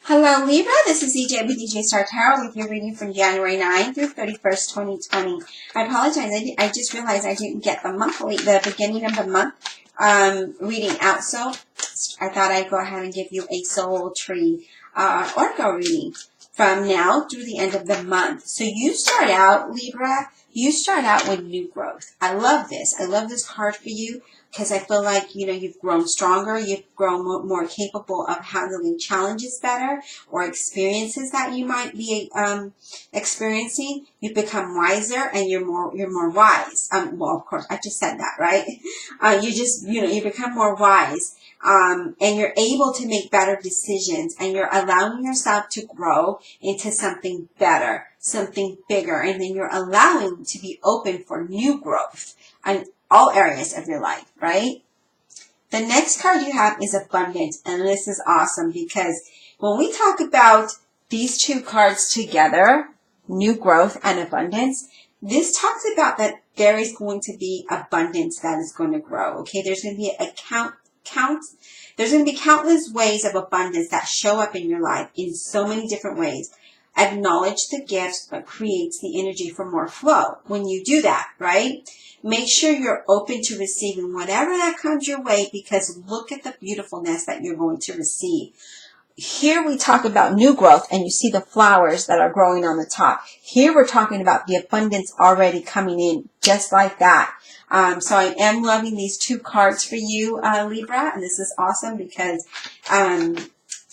Hello Libra, this is EJ with EJ Star Tarot with your reading from January 9th through 31st, 2020. I apologize, I just realized I didn't get the beginning of the month reading out, so I thought I'd go ahead and give you a soul tree oracle reading from now through the end of the month. So you start out, Libra, with new growth. I love this. I love this card for you because I feel like, you've grown stronger, you've grown more capable of handling challenges better or experiences that you might be experiencing. You've become wiser and you're more wise. Well, of course, I just said that, right? You become more wise. And you're able to make better decisions, and you're allowing yourself to grow into something better, something bigger, and then you're allowing to be open for new growth in all areas of your life, right? The next card you have is abundance, and this is awesome because when we talk about these two cards together, new growth and abundance, this talks about that there is going to be abundance that is going to grow, okay? There's going to be there's going to be countless ways of abundance that show up in your life in so many different ways. Acknowledge the gifts, but creates the energy for more flow. When you do that, right? Make sure you're open to receiving whatever that comes your way, because look at the beautifulness that you're going to receive. Here we talk about new growth, and you see the flowers that are growing on the top. Here we're talking about the abundance already coming in just like that. So I am loving these two cards for you, Libra, and this is awesome because,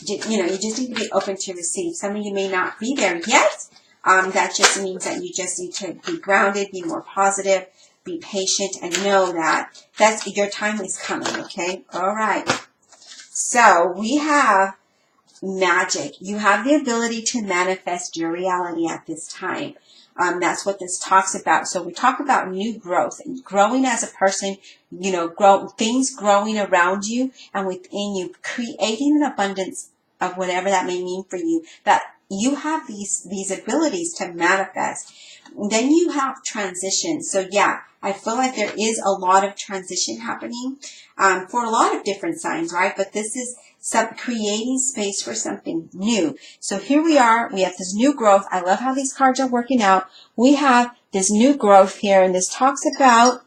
you just need to be open to receive. Some of you may not be there yet. That just means that you just need to be grounded, be more positive, be patient, and know that your time is coming, okay? All right. So we have magic. You have the ability to manifest your reality at this time. That's what this talks about. So we talk about new growth and growing as a person, things growing around you and within you, creating an abundance of whatever that may mean for you, that you have these abilities to manifest. Then you have transition. So yeah, I feel like there is a lot of transition happening for a lot of different signs, right? But this is creating space for something new. So here we are. We have this new growth. I love how these cards are working out. We have this new growth here, and this talks about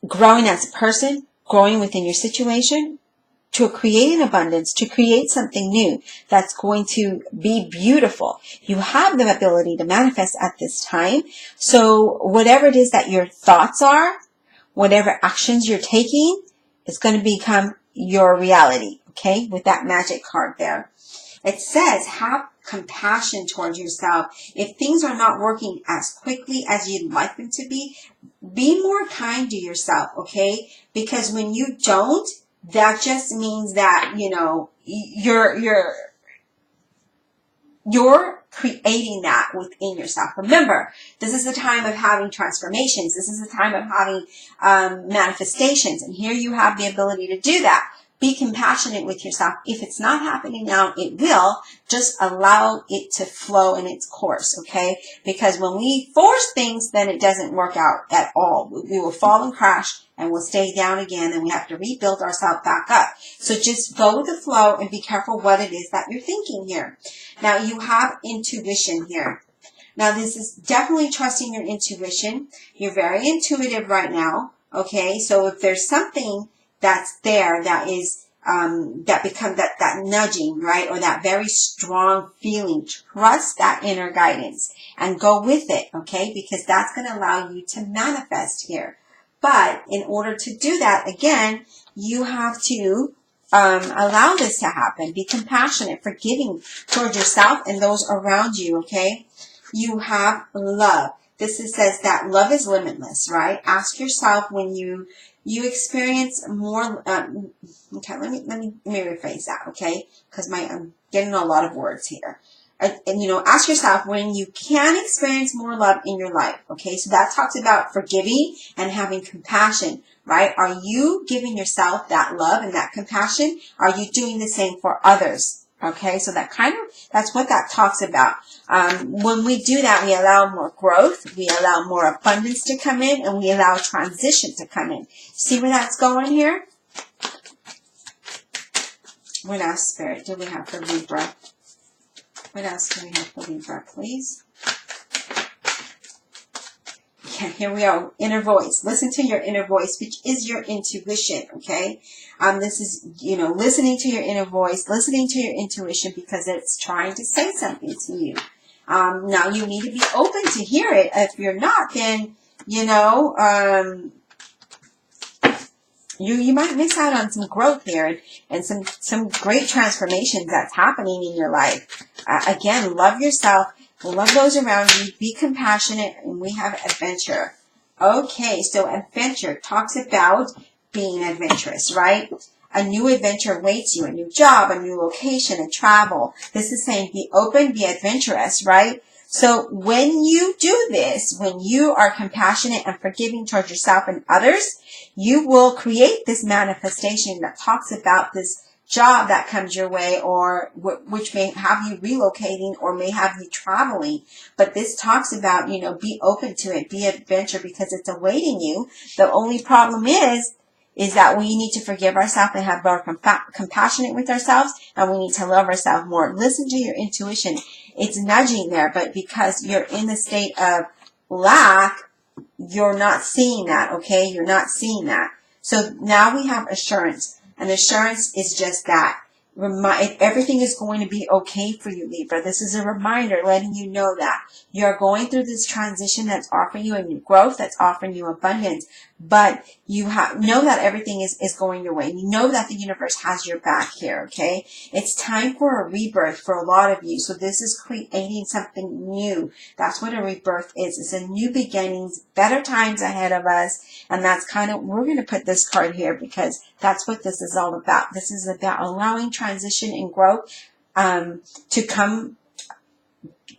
growing as a person, growing within your situation, to create an abundance, to create something new that's going to be beautiful. You have the ability to manifest at this time. So whatever it is that your thoughts are, whatever actions you're taking, is going to become your reality, okay? With that magic card there. It says, have compassion towards yourself. If things are not working as quickly as you'd like them to be more kind to yourself, okay? Because when you don't, that just means that, you're creating that within yourself. Remember, this is the time of having transformations. This is the time of having manifestations. And here you have the ability to do that. Be compassionate with yourself. If it's not happening now, it will. Just allow it to flow in its course, okay? Because when we force things, then it doesn't work out at all. We will fall and crash, and we'll stay down again, and we have to rebuild ourselves back up. So just go with the flow and be careful what it is that you're thinking here. Now, you have intuition here. Now, this is definitely trusting your intuition. You're very intuitive right now, okay? So if there's something that's there that is that nudging, right, or that very strong feeling, trust that inner guidance and go with it, okay? Because that's going to allow you to manifest here. But in order to do that, again, you have to allow this to happen. Be compassionate, forgiving towards yourself and those around you, okay? You have love. This says that love is limitless, right? Ask yourself when you experience more, okay, let me rephrase that, okay? Because I'm getting a lot of words here. And ask yourself when you can experience more love in your life, okay? So that talks about forgiving and having compassion, right? Are you giving yourself that love and that compassion? Are you doing the same for others? Okay, so that's what that talks about. When we do that, we allow more growth, we allow more abundance to come in, and we allow transition to come in. See where that's going here? What else, Spirit, do we have for Libra? What else do we have for Libra, please? Yeah, here we are. Inner voice. Listen to your inner voice, which is your intuition, okay? This is, listening to your inner voice, listening to your intuition because it's trying to say something to you. Now, you need to be open to hear it. If you're not, then, you might miss out on some growth here and some great transformations that's happening in your life. Again, love yourself. Love those around you. Be compassionate. And we have adventure. Okay, so adventure talks about being adventurous, right? A new adventure awaits you. A new job, a new location, a travel. This is saying be open, be adventurous, right? So when you do this, when you are compassionate and forgiving towards yourself and others, you will create this manifestation that talks about this job that comes your way, or which may have you relocating or may have you traveling. But this talks about, be open to it, be adventure because it's awaiting you. The only problem is that we need to forgive ourselves and have more compassionate with ourselves, and we need to love ourselves more. Listen to your intuition. It's nudging there, but because you're in the state of lack, you're not seeing that, okay? You're not seeing that. So now we have assurance. And assurance is just that. Everything is going to be okay for you, Libra. This is a reminder letting you know that you're going through this transition that's offering you a new growth, that's offering you abundance. But you know that everything is going your way. You know that the universe has your back here, okay? It's time for a rebirth for a lot of you. So this is creating something new. That's what a rebirth is. It's a new beginnings, better times ahead of us. And that's we're going to put this card here because that's what this is all about. This is about allowing transition and growth to come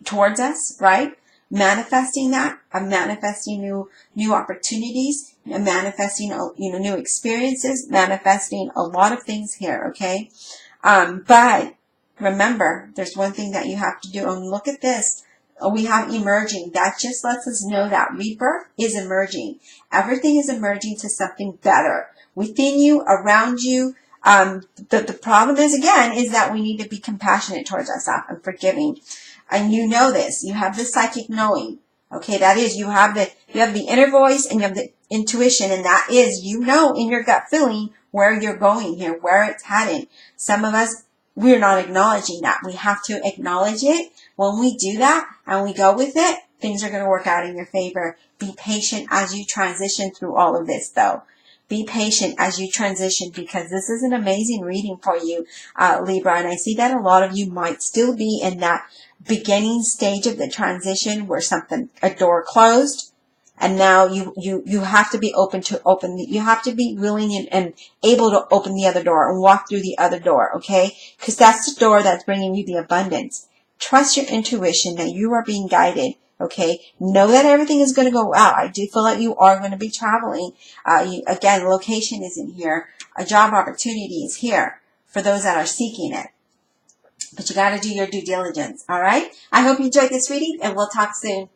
towards us, right? Manifesting that, manifesting new opportunities, manifesting new experiences, manifesting a lot of things here, okay? But remember, there's one thing that you have to do, and look at this. We have emerging. That just lets us know that rebirth is emerging. Everything is emerging to something better within you, around you. The problem is that we need to be compassionate towards ourselves and forgiving. And you know this. You have the psychic knowing. Okay, that is, you have the inner voice and you have the intuition, and that is, in your gut feeling where you're going here, where it's headed. Some of us, we're not acknowledging that. We have to acknowledge it. When we do that and we go with it, things are going to work out in your favor. Be patient as you transition through all of this, though. Be patient as you transition because this is an amazing reading for you, Libra. And I see that a lot of you might still be in that beginning stage of the transition where a door closed, and now you have to be you have to be willing and able to open the other door and walk through the other door, okay? Because that's the door that's bringing you the abundance. Trust your intuition that you are being guided, okay? Know that everything is going to go well. I do feel like you are going to be traveling. Again, location is in here. A job opportunity is here for those that are seeking it. But you got to do your due diligence, all right? I hope you enjoyed this reading, and we'll talk soon.